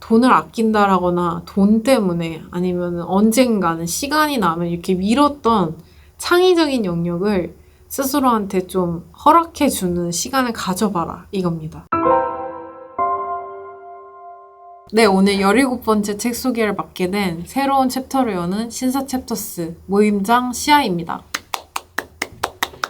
돈을 아낀다라거나 돈 때문에 아니면 언젠가는 시간이 나면 이렇게 미뤘던 창의적인 영역을 스스로한테 좀 허락해주는 시간을 가져봐라 이겁니다. 네, 오늘 17번째 책 소개를 맡게 된 새로운 챕터를 여는 신사 챕터스 모임장 시아입니다.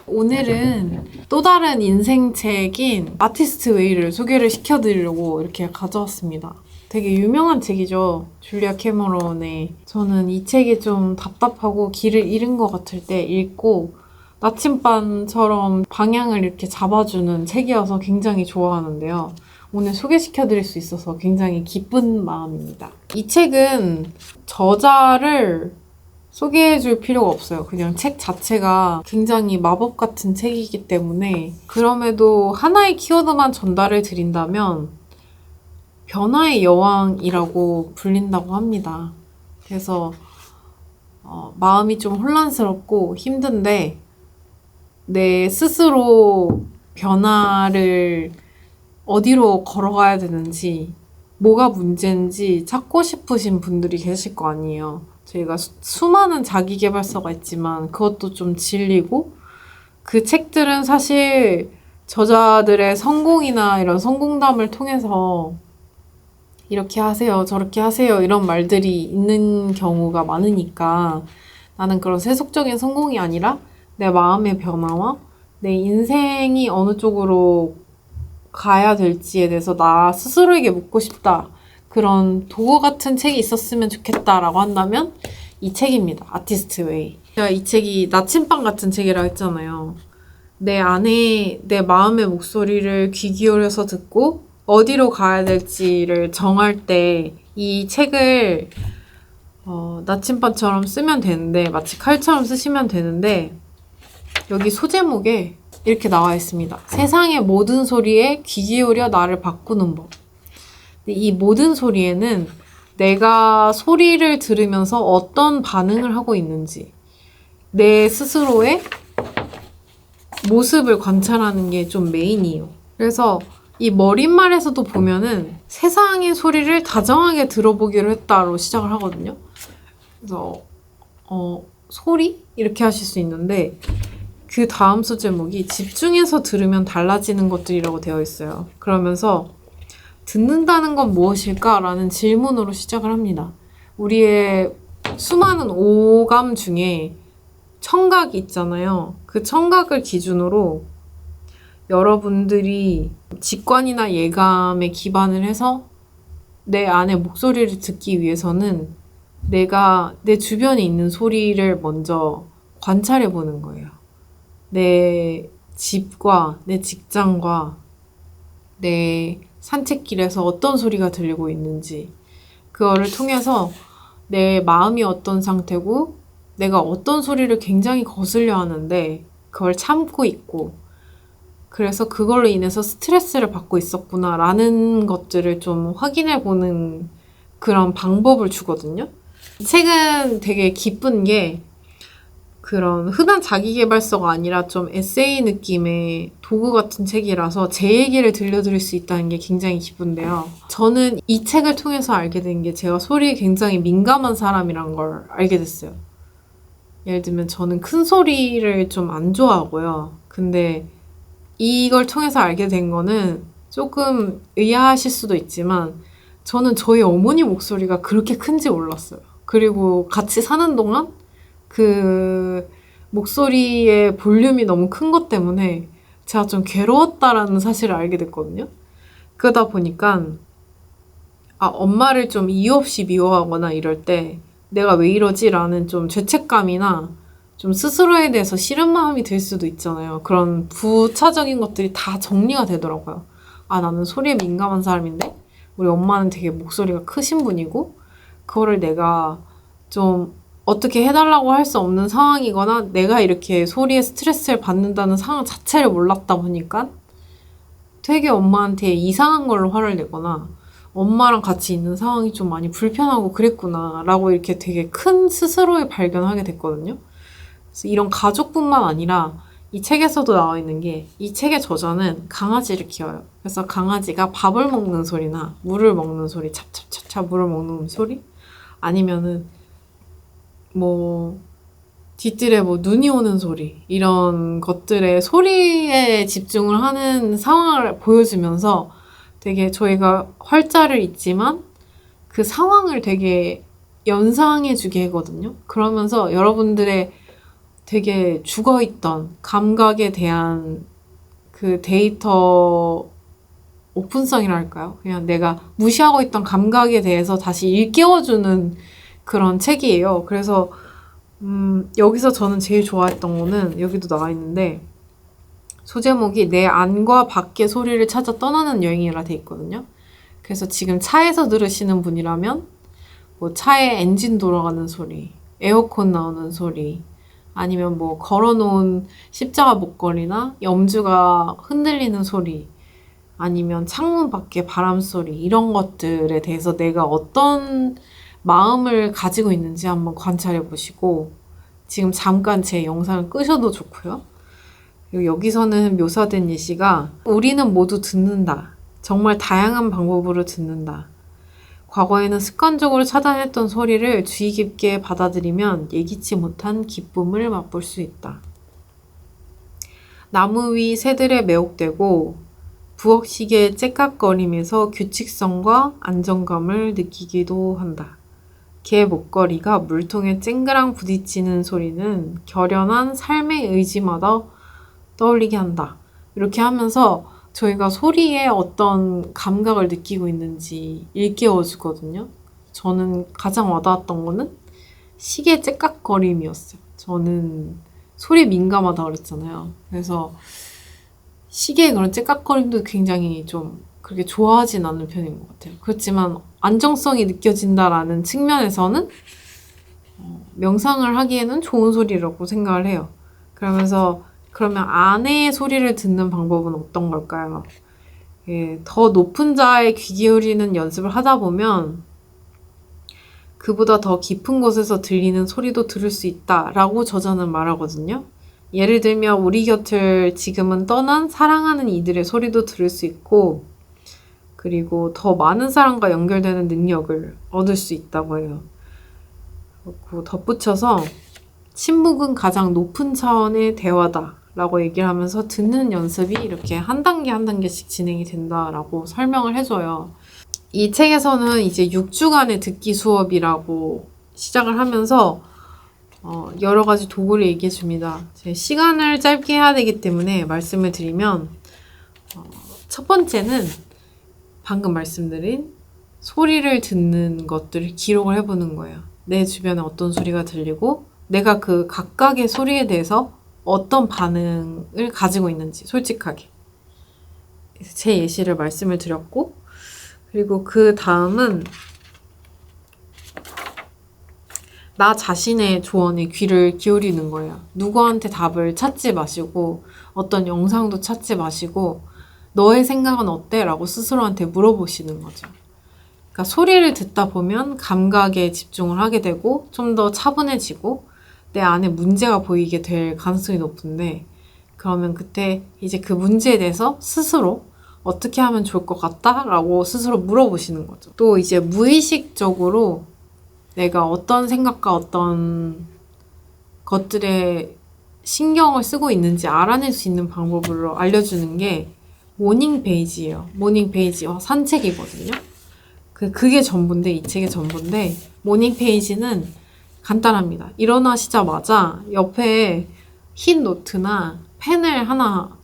오늘은 또 다른 인생 책인 아티스트 웨이를 소개를 시켜드리려고 이렇게 가져왔습니다. 되게 유명한 책이죠. 줄리아 캐머런의. 저는 이 책이 좀 답답하고 길을 잃은 것 같을 때 읽고 나침반처럼 방향을 이렇게 잡아주는 책이어서 굉장히 좋아하는데요. 오늘 소개시켜드릴 수 있어서 굉장히 기쁜 마음입니다. 이 책은 저자를 소개해줄 필요가 없어요. 그냥 책 자체가 굉장히 마법 같은 책이기 때문에 그럼에도 하나의 키워드만 전달을 드린다면 변화의 여왕이라고 불린다고 합니다. 그래서 마음이 좀 혼란스럽고 힘든데 내 스스로 변화를 어디로 걸어가야 되는지 뭐가 문제인지 찾고 싶으신 분들이 계실 거 아니에요. 저희가 수많은 자기계발서가 있지만 그것도 좀 질리고 그 책들은 사실 저자들의 성공이나 이런 성공담을 통해서 이렇게 하세요, 저렇게 하세요 이런 말들이 있는 경우가 많으니까 나는 그런 세속적인 성공이 아니라 내 마음의 변화와 내 인생이 어느 쪽으로 가야 될지에 대해서 나 스스로에게 묻고 싶다. 그런 도구 같은 책이 있었으면 좋겠다라고 한다면 이 책입니다. 아티스트 웨이. 제가 이 책이 나침반 같은 책이라 했잖아요. 내 안에 내 마음의 목소리를 귀 기울여서 듣고 어디로 가야 될지를 정할 때 이 책을 나침반처럼 쓰면 되는데 마치 칼처럼 쓰시면 되는데 여기 소제목에 이렇게 나와 있습니다. 세상의 모든 소리에 귀 기울여 나를 바꾸는 법. 이 모든 소리에는 내가 소리를 들으면서 어떤 반응을 하고 있는지 내 스스로의 모습을 관찰하는 게 좀 메인이에요. 그래서 이 머릿말에서도 보면은 세상의 소리를 다정하게 들어보기로 했다로 시작을 하거든요. 그래서 소리? 이렇게 하실 수 있는데 그 다음 소제목이 집중해서 들으면 달라지는 것들이라고 되어 있어요. 그러면서 듣는다는 건 무엇일까? 라는 질문으로 시작을 합니다. 우리의 수많은 오감 중에 청각이 있잖아요. 그 청각을 기준으로 여러분들이 직관이나 예감에 기반을 해서 내 안의 목소리를 듣기 위해서는 내가 내 주변에 있는 소리를 먼저 관찰해 보는 거예요. 내 집과 내 직장과 내 산책길에서 어떤 소리가 들리고 있는지 그거를 통해서 내 마음이 어떤 상태고 내가 어떤 소리를 굉장히 거슬려 하는데 그걸 참고 있고 그래서 그걸로 인해서 스트레스를 받고 있었구나 라는 것들을 좀 확인해 보는 그런 방법을 주거든요. 이 책은 되게 기쁜 게 그런 흔한 자기계발서가 아니라 좀 에세이 느낌의 도구 같은 책이라서 제 얘기를 들려드릴 수 있다는 게 굉장히 기쁜데요. 저는 이 책을 통해서 알게 된 게 제가 소리에 굉장히 민감한 사람이란 걸 알게 됐어요. 예를 들면 저는 큰 소리를 좀 안 좋아하고요. 근데 이걸 통해서 알게 된 거는 조금 의아하실 수도 있지만 저는 저희 어머니 목소리가 그렇게 큰지 몰랐어요. 그리고 같이 사는 동안 그 목소리의 볼륨이 너무 큰 것 때문에 제가 좀 괴로웠다라는 사실을 알게 됐거든요. 그러다 보니까 엄마를 좀 이유 없이 미워하거나 이럴 때 내가 왜 이러지? 라는 좀 죄책감이나 좀 스스로에 대해서 싫은 마음이 들 수도 있잖아요. 그런 부차적인 것들이 다 정리가 되더라고요. 나는 소리에 민감한 사람인데 우리 엄마는 되게 목소리가 크신 분이고 그거를 내가 좀 어떻게 해달라고 할 수 없는 상황이거나 내가 이렇게 소리에 스트레스를 받는다는 상황 자체를 몰랐다 보니까 되게 엄마한테 이상한 걸로 화를 내거나 엄마랑 같이 있는 상황이 좀 많이 불편하고 그랬구나 라고 이렇게 되게 큰 스스로의 발견하게 됐거든요. 그래서 이런 가족뿐만 아니라 이 책에서도 나와 있는 게 이 책의 저자는 강아지를 키워요. 그래서 강아지가 밥을 먹는 소리나 물을 먹는 소리 찹찹찹찹 차차차 물을 먹는 소리? 아니면은 뭐 뒤뜰에 뭐 눈이 오는 소리, 이런 것들의 소리에 집중을 하는 상황을 보여주면서 되게 저희가 활자를 있지만 그 상황을 되게 연상해주게 하거든요. 그러면서 여러분들의 되게 죽어있던 감각에 대한 그 데이터 오픈성이랄까요? 그냥 내가 무시하고 있던 감각에 대해서 다시 일깨워주는 그런 책이에요. 그래서 여기서 저는 제일 좋아했던 거는 여기도 나와 있는데 소제목이 내 안과 밖의 소리를 찾아 떠나는 여행이라 돼 있거든요. 그래서 지금 차에서 들으시는 분이라면 뭐 차에 엔진 돌아가는 소리, 에어컨 나오는 소리, 아니면 뭐 걸어놓은 십자가 목걸이나 염주가 흔들리는 소리, 아니면 창문 밖의 바람 소리, 이런 것들에 대해서 내가 어떤 마음을 가지고 있는지 한번 관찰해 보시고 지금 잠깐 제 영상을 끄셔도 좋고요. 그리고 여기서는 묘사된 예시가 우리는 모두 듣는다. 정말 다양한 방법으로 듣는다. 과거에는 습관적으로 차단했던 소리를 주의 깊게 받아들이면 예기치 못한 기쁨을 맛볼 수 있다. 나무 위 새들에 매혹되고 부엌 시계의 째깍거림에서 규칙성과 안정감을 느끼기도 한다. 개 목걸이가 물통에 쨍그랑 부딪히는 소리는 결연한 삶의 의지마다 떠올리게 한다. 이렇게 하면서 저희가 소리에 어떤 감각을 느끼고 있는지 일깨워 주거든요. 저는 가장 와닿았던 거는 시계 째깍거림이었어요. 저는 소리에 민감하다 그랬잖아요. 그래서 시계의 그런 째깍거림도 굉장히 좀 그렇게 좋아하진 않는 편인 것 같아요. 그렇지만 안정성이 느껴진다라는 측면에서는 명상을 하기에는 좋은 소리라고 생각을 해요. 그러면서 그러면 아내의 소리를 듣는 방법은 어떤 걸까요? 예, 더 높은 자의 귀 기울이는 연습을 하다 보면 그보다 더 깊은 곳에서 들리는 소리도 들을 수 있다라고 저자는 말하거든요. 예를 들면 우리 곁을 지금은 떠난 사랑하는 이들의 소리도 들을 수 있고 그리고 더 많은 사람과 연결되는 능력을 얻을 수 있다고 해요. 그리고 덧붙여서 침묵은 가장 높은 차원의 대화다 라고 얘기를 하면서 듣는 연습이 이렇게 한 단계 한 단계씩 진행이 된다라고 설명을 해줘요. 이 책에서는 이제 6주간의 듣기 수업이라고 시작을 하면서 여러 가지 도구를 얘기해 줍니다. 제 시간을 짧게 해야 되기 때문에 말씀을 드리면 첫 번째는 방금 말씀드린 소리를 듣는 것들을 기록을 해보는 거예요. 내 주변에 어떤 소리가 들리고 내가 그 각각의 소리에 대해서 어떤 반응을 가지고 있는지 솔직하게 제 예시를 말씀을 드렸고 그리고 그 다음은 나 자신의 조언에 귀를 기울이는 거예요. 누구한테 답을 찾지 마시고 어떤 영상도 찾지 마시고 너의 생각은 어때? 라고 스스로한테 물어보시는 거죠. 그러니까 소리를 듣다 보면 감각에 집중을 하게 되고 좀 더 차분해지고 내 안에 문제가 보이게 될 가능성이 높은데 그러면 그때 이제 그 문제에 대해서 스스로 어떻게 하면 좋을 것 같다? 라고 스스로 물어보시는 거죠. 또 이제 무의식적으로 내가 어떤 생각과 어떤 것들에 신경을 쓰고 있는지 알아낼 수 있는 방법으로 알려주는 게 모닝 페이지예요. 모닝 페이지 산책이거든요. 그게 전부인데 이 책의 전부인데 모닝 페이지는 간단합니다. 일어나시자마자 옆에 흰 노트나 펜을 하나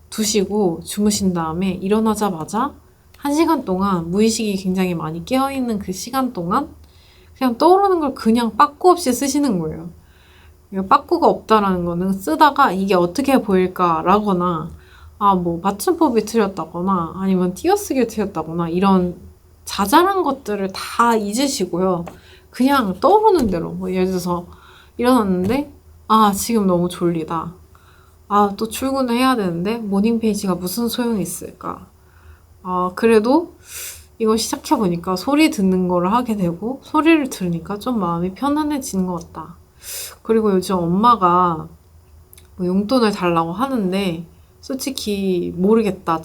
두시고 주무신 다음에 일어나자마자 1시간 동안 무의식이 굉장히 많이 깨어있는 그 시간 동안 그냥 떠오르는 걸 그냥 빠꾸 없이 쓰시는 거예요. 빠꾸가 없다라는 거는 쓰다가 이게 어떻게 보일까라거나 뭐 맞춤법이 틀렸다거나 아니면 띄어쓰기가 틀렸다거나 이런 자잘한 것들을 다 잊으시고요. 그냥 떠오르는 대로 뭐 예를 들어서 일어났는데 지금 너무 졸리다. 또 출근을 해야 되는데 모닝 페이지가 무슨 소용이 있을까? 그래도 이거 시작해보니까 소리 듣는 거를 하게 되고 소리를 들으니까 좀 마음이 편안해지는 것 같다. 그리고 요즘 엄마가 뭐 용돈을 달라고 하는데 솔직히 모르겠다.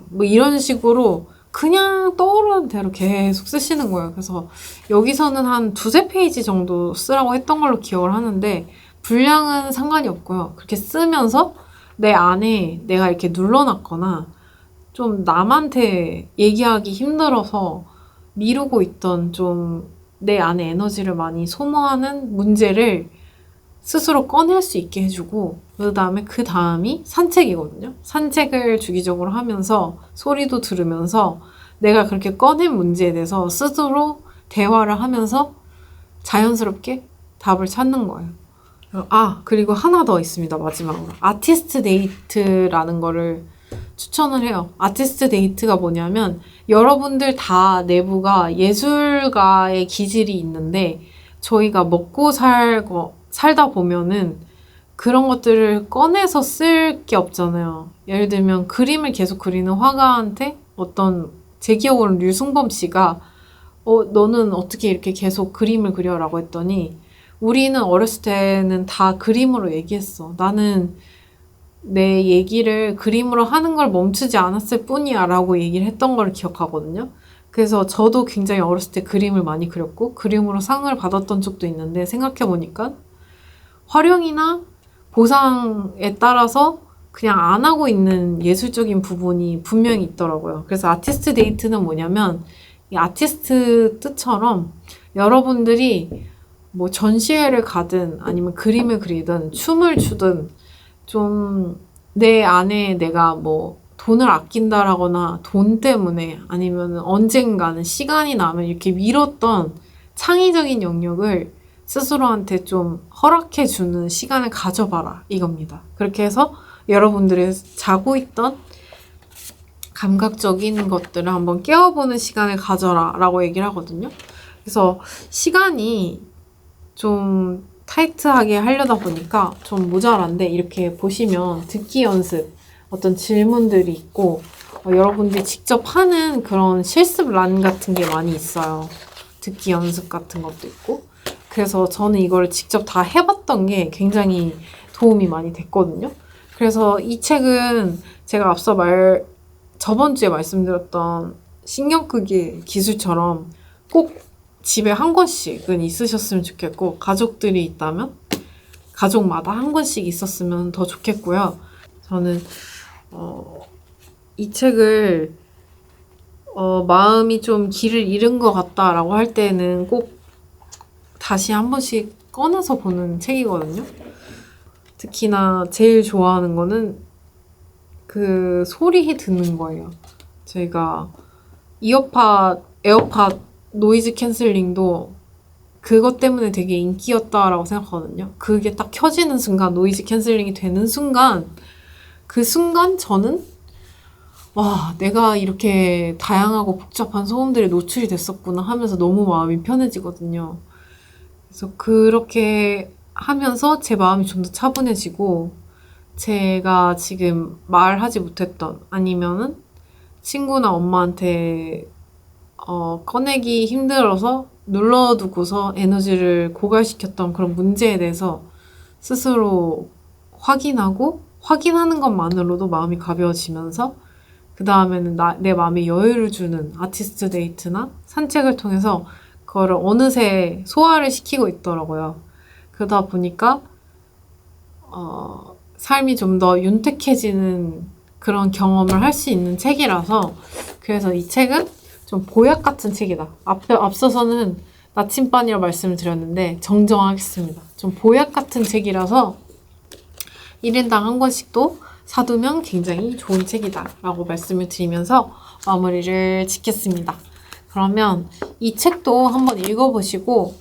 뭐 이런 식으로 그냥 떠오르는 대로 계속 쓰시는 거예요. 그래서 여기서는 한 두세 페이지 정도 쓰라고 했던 걸로 기억을 하는데 분량은 상관이 없고요. 그렇게 쓰면서 내 안에 내가 이렇게 눌러놨거나 좀 남한테 얘기하기 힘들어서 미루고 있던 좀 내 안에 에너지를 많이 소모하는 문제를 스스로 꺼낼 수 있게 해주고 그 다음이 산책이거든요. 산책을 주기적으로 하면서 소리도 들으면서 내가 그렇게 꺼낸 문제에 대해서 스스로 대화를 하면서 자연스럽게 답을 찾는 거예요. 그리고 하나 더 있습니다. 마지막으로. 아티스트 데이트라는 거를 추천을 해요. 아티스트 데이트가 뭐냐면 여러분들 다 내부가 예술가의 기질이 있는데 저희가 먹고 살다 보면은 그런 것들을 꺼내서 쓸 게 없잖아요. 예를 들면 그림을 계속 그리는 화가한테 제 기억으로는 류승범 씨가 너는 어떻게 이렇게 계속 그림을 그려라고 했더니 우리는 어렸을 때는 다 그림으로 얘기했어. 나는 내 얘기를 그림으로 하는 걸 멈추지 않았을 뿐이야 라고 얘기를 했던 걸 기억하거든요. 그래서 저도 굉장히 어렸을 때 그림을 많이 그렸고 그림으로 상을 받았던 적도 있는데 생각해보니까 활용이나 보상에 따라서 그냥 안 하고 있는 예술적인 부분이 분명히 있더라고요. 그래서 아티스트 데이트는 뭐냐면 이 아티스트 뜻처럼 여러분들이 뭐 전시회를 가든 아니면 그림을 그리든 춤을 추든 좀 내 안에 내가 뭐 돈을 아낀다라거나 돈 때문에 아니면 언젠가는 시간이 나면 이렇게 미뤘던 창의적인 영역을 스스로한테 좀 허락해주는 시간을 가져봐라 이겁니다. 그렇게 해서 여러분들의 자고 있던 감각적인 것들을 한번 깨워보는 시간을 가져라 라고 얘기를 하거든요. 그래서 시간이 좀 타이트하게 하려다 보니까 좀 모자란데 이렇게 보시면 듣기 연습 어떤 질문들이 있고 여러분들이 직접 하는 그런 실습란 같은 게 많이 있어요. 듣기 연습 같은 것도 있고 그래서 저는 이걸 직접 다 해봤던 게 굉장히 도움이 많이 됐거든요. 그래서 이 책은 제가 저번 주에 말씀드렸던 신경끄기 기술처럼 꼭 집에 한 권씩은 있으셨으면 좋겠고 가족들이 있다면 가족마다 한 권씩 있었으면 더 좋겠고요. 저는 이 책을 마음이 좀 길을 잃은 것 같다라고 할 때는 꼭 다시 한 번씩 꺼내서 보는 책이거든요. 특히나 제일 좋아하는 거는 그 소리 듣는 거예요. 저희가 에어팟 노이즈 캔슬링도 그것 때문에 되게 인기였다라고 생각하거든요. 그게 딱 켜지는 순간, 노이즈 캔슬링이 되는 순간, 그 순간 저는 와, 내가 이렇게 다양하고 복잡한 소음들에 노출이 됐었구나 하면서 너무 마음이 편해지거든요. 그래서 그렇게 하면서 제 마음이 좀 더 차분해지고 제가 지금 말하지 못했던 아니면은 친구나 엄마한테 꺼내기 힘들어서 눌러두고서 에너지를 고갈시켰던 그런 문제에 대해서 스스로 확인하는 것만으로도 마음이 가벼워지면서 그 다음에는 내 마음에 여유를 주는 아티스트 데이트나 산책을 통해서 그거를 어느새 소화를 시키고 있더라고요. 그러다 보니까 삶이 좀 더 윤택해지는 그런 경험을 할 수 있는 책이라서 그래서 이 책은 좀 보약 같은 책이다. 앞서서는 나침반이라고 말씀을 드렸는데 정정하겠습니다. 좀 보약 같은 책이라서 1인당 한 권씩도 사두면 굉장히 좋은 책이다 라고 말씀을 드리면서 마무리를 짓겠습니다. 그러면 이 책도 한번 읽어보시고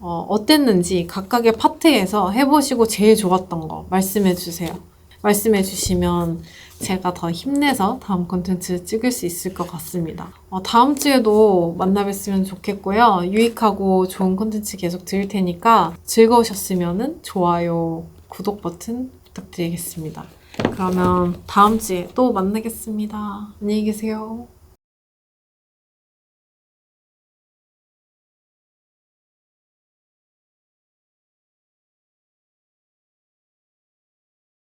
어땠는지 각각의 파트에서 해보시고 제일 좋았던 거 말씀해주세요. 말씀해주시면 제가 더 힘내서 다음 콘텐츠 찍을 수 있을 것 같습니다. 다음 주에도 만나 뵀으면 좋겠고요. 유익하고 좋은 콘텐츠 계속 드릴 테니까 즐거우셨으면 좋아요, 구독 버튼 부탁드리겠습니다. 그러면 다음 주에 또 만나겠습니다. 안녕히 계세요.